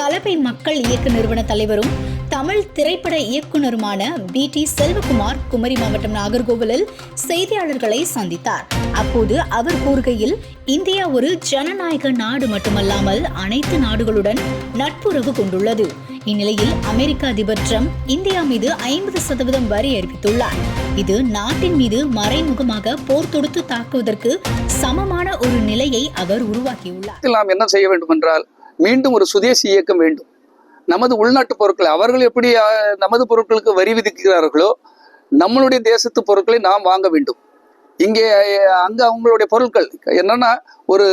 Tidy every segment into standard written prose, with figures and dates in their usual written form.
கலப்பை மக்கள் இயக்க நிறுவன தலைவரும் தமிழ் திரைப்பட இயக்குனருமான BT செல்வகுமார் குமரி மாவட்டம் நாகர்கோவிலில் செய்தியாளர்களை சந்தித்தார். அப்போது அவர் கூறுகையில், இந்தியா ஒரு ஜனநாயக நாடு மட்டுமல்லாமல் அனைத்து நாடுகளுடன் நட்புறவு கொண்டுள்ளது. இந்நிலையில் அமெரிக்க அதிபர் டிரம்ப் இந்தியா மீது 50% வரி அறிவித்துள்ளார். இது நாட்டின் மீது மறைமுகமாக போர் தொடுத்து தாக்குவதற்கு சமமான ஒரு நிலையை அவர் உருவாக்கியுள்ளார். நாம் என்ன செய்ய வேண்டும் என்றால், மீண்டும் ஒரு சுதேசி இயக்கம் வேண்டும். நமது உள்நாட்டு பொருட்களை அவர்கள் எப்படி நமது பொருட்களுக்கு வரி விதிக்கிறார்களோ, நம்மளுடைய தேசத்து பொருட்களை நாம் வாங்க வேண்டும். இங்கே அங்க அவங்களுடைய பொருட்கள் என்னன்னா, ஒரு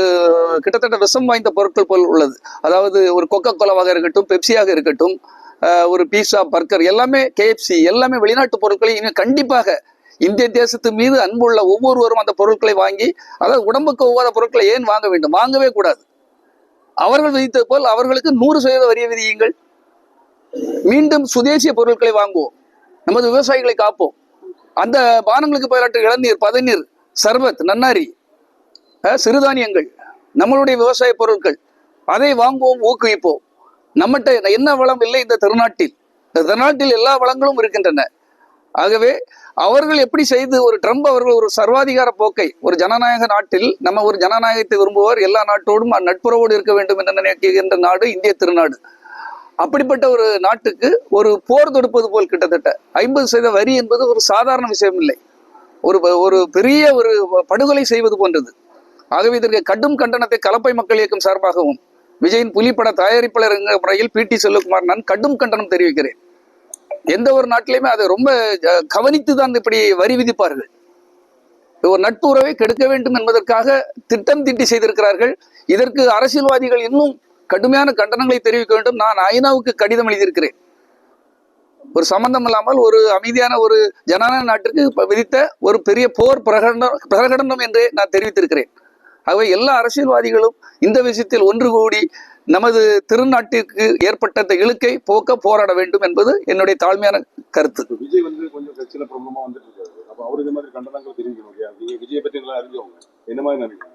கிட்டத்தட்ட விஷம் வாய்ந்த பொருட்கள் போல் உள்ளது. அதாவது ஒரு கொக்கோ கோலாவாக இருக்கட்டும், பெப்சியாக இருக்கட்டும், ஒரு பீஸா, பர்கர், எல்லாமே KFC, எல்லாமே வெளிநாட்டு பொருட்களை இன்னும் கண்டிப்பாக இந்திய தேசத்து மீது அன்புள்ள ஒவ்வொருவரும் அந்த பொருட்களை வாங்கி, அதாவது உடம்புக்கு ஒவ்வாத பொருட்களை ஏன் வாங்க வேண்டும்? வாங்கவே கூடாது. அவர்கள் விதித்தது போல் அவர்களுக்கு 100% வரி விதியுங்கள். மீண்டும் சுதேசிய பொருட்களை வாங்குவோம். நமது விவசாயிகளை காப்போம். அந்த பானங்களுக்கு பதிலாட்டு இளநீர், பதநீர், சர்பத், நன்னாரி, சிறுதானியங்கள், நம்மளுடைய விவசாய பொருட்கள், அதை வாங்குவோம், ஊக்குவிப்போம். நம்மகிட்ட என்ன வளம் இல்லை இந்த திருநாட்டில்? இந்த திருநாட்டில் எல்லா வளங்களும் இருக்கின்றன. ஆகவே அவர்கள் எப்படி செய்து, ஒரு ட்ரம்ப் அவர்கள் ஒரு சர்வாதிகார போக்கை, ஒரு ஜனநாயக நாட்டில் நம்ம ஒரு ஜனநாயகத்தை விரும்புவர், எல்லா நாட்டோடும் நட்புறவோடு இருக்க வேண்டும் என்று நினைக்கின்ற நாடு இந்திய திருநாடு. அப்படிப்பட்ட ஒரு நாட்டுக்கு ஒரு போர் தொடுப்பது போல் கிட்டத்தட்ட 50% வரி என்பது ஒரு சாதாரண விஷயம் இல்லை. ஒரு பெரிய ஒரு படுகொலை செய்வது போன்றது. ஆகவே இதற்கு கடும் கண்டனத்தை கலப்பை மக்கள் இயக்கம் சார்பாகவும் விஜயின் புலிப்பட தயாரிப்பாளர் என்ற முறையில் BT செல்வகுமார் நான் கடும் கண்டனம் தெரிவிக்கிறேன். எந்த ஒரு நாட்டிலையுமே அதை ரொம்ப கவனித்து தான் இப்படி வரி விதிப்பார்கள். ஒரு நட்பு உறவை கெடுக்க வேண்டும் என்பதற்காக திட்டம் தீட்டி செய்திருக்கிறார்கள். இதற்கு அரசியல்வாதிகள் இன்னும் கடுமையான கண்டனங்களை தெரிவிக்க வேண்டும். நான் ஐநாவுக்கு கடிதம் எழுதியிருக்கிறேன். ஒரு சம்பந்தம் இல்லாமல் ஒரு அமைதியான ஒரு ஜனநாயக நாட்டிற்கு விதித்த ஒரு பெரிய போர் பிரகடனம் என்றே நான் தெரிவித்திருக்கிறேன். ஆகவே எல்லா அரசியல்வாதிகளும் இந்த விஷயத்தில் ஒன்று கூடி நமது திருநாட்டிற்கு ஏற்பட்ட இந்த இழுக்கை போக்க போராட வேண்டும் என்பது என்னுடைய தாழ்மையான கருத்து. விஜய் கொஞ்சம் பிரச்சனை பிரபலமா வந்துட்டு இருக்காரு. அப்ப அவரு இந்த மாதிரி கண்டனங்கள் தெரிவிக்கணும். விஜய் பற்றி நல்லா அறிஞ்சவங்க என்ன மாதிரி நினைக்கிறீங்க?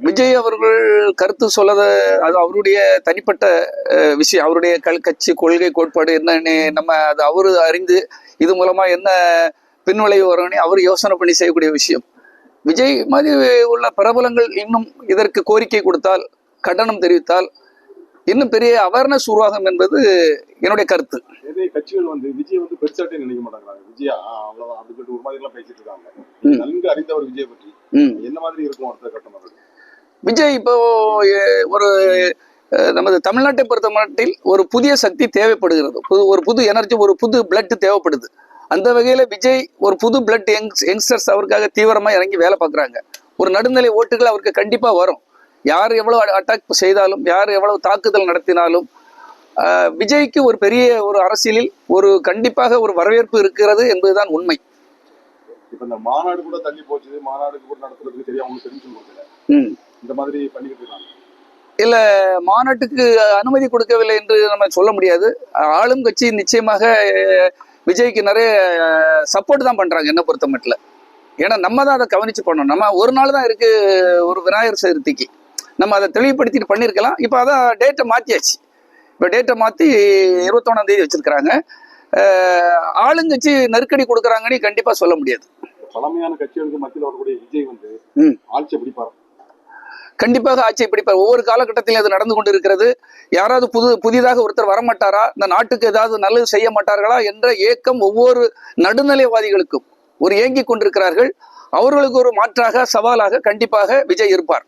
விஜய் அவர்கள் கருத்து சொல்லத அது அவருடைய தனிப்பட்ட விஷயம். அவருடைய கட்சி கொள்கை கோட்பாடு என்னன்னு நம்ம அது அவரு அறிந்து இது மூலமா என்ன பின்விளைவு வரும்னு அவர் யோசனை பண்ணி செய்யக்கூடிய விஷயம். விஜய் மாதிரி உள்ள பிரபலங்கள் இன்னும் இதற்கு கோரிக்கை கொடுத்தால், கண்டனம் தெரிவித்தால் இன்னும் பெரிய அவேர்னஸ் உருவாகும் என்பது என்னுடைய கருத்து. நிறைய கட்சிகள் விஜய் பெருசாட்டே நினைக்க மாட்டாங்க. விஜயா அவ்வளவுதான் அப்படி சொல்லிட்டு ஒரு மாதிரி எல்லாம் பேசிட்டு இருக்காங்க. நன்கு அறிந்தவர் விஜய் பற்றி என்ன மாதிரி இருக்கும் அடுத்த கட்டம்? விஜய் இப்போ ஒரு நமது தமிழ்நாட்டை பொறுத்த மட்டில் ஒரு புதிய சக்தி தேவைப்படுகிறது. ஒரு புது எனர்ஜி, ஒரு புது பிளட் தேவைப்படுது. அந்த வகையில விஜய் ஒரு புது பிளட் யங்ஸ்டர்ஸ் அவருக்காக தீவிரமா இறங்கி வேலை பார்க்குறாங்க. ஒரு நடுநிலை ஓட்டுகள் அவருக்கு கண்டிப்பா வரும். யார் எவ்வளவு அட்டாக் செய்தாலும், யார் எவ்வளவு தாக்குதல் நடத்தினாலும் விஜய்க்கு ஒரு பெரிய ஒரு அரசியலில் ஒரு கண்டிப்பாக ஒரு வரவேற்பு இருக்கிறது என்பதுதான் உண்மை. இப்ப இந்த மாநாடு கூட தள்ளி போச்சு. மாநாடு கூட நடத்துறதுக்கு தெரியும் இந்த மாதிரி பண்ணிக்கிட்டு இருக்காங்க. இல்ல, மாநாட்டுக்கு அனுமதி கொடுக்கவில்லை என்று நம்ம சொல்ல முடியாது. ஆளும் கட்சி நிச்சயமாக விஜய்க்கு நிறைய சப்போர்ட் தான் பண்றாங்க என்ன பொறுத்த மட்டும். ஏன்னா நம்ம தான் அதை கவனிச்சு பண்ணணும். நம்ம ஒரு நாள் தான் இருக்கு ஒரு விநாயகர் சதுர்த்திக்கு, நம்ம அதை தெளிவுபடுத்திட்டு பண்ணியிருக்கலாம். இப்போ அதான் டேட்டை மாற்றியாச்சு. இப்போ டேட்டை மாற்றி 21ஆம் தேதி வச்சிருக்கிறாங்க. ஆளுங்கட்சி நெருக்கடி கொடுக்குறாங்கன்னு கண்டிப்பாக சொல்ல முடியாது. பழமையான கட்சிகளுக்கு மத்தியில் வரக்கூடிய விஜய் ஆட்சி பிடிப்பார், கண்டிப்பாக ஆட்சியை பிடிப்பார். ஒவ்வொரு காலகட்டத்திலும் அது நடந்து கொண்டு இருக்கிறது. யாராவது புதிதாக ஒருத்தர் வரமாட்டாரா, இந்த நாட்டுக்கு ஏதாவது நல்லது செய்ய மாட்டார்களா என்ற ஏக்கம் ஒவ்வொரு நடுநிலைவாதிகளுக்கும் ஒரு ஏங்கி கொண்டிருக்கிறார்கள். அவர்களுக்கு ஒரு மாற்றாக, சவாலாக கண்டிப்பாக விஜய் இருப்பார்.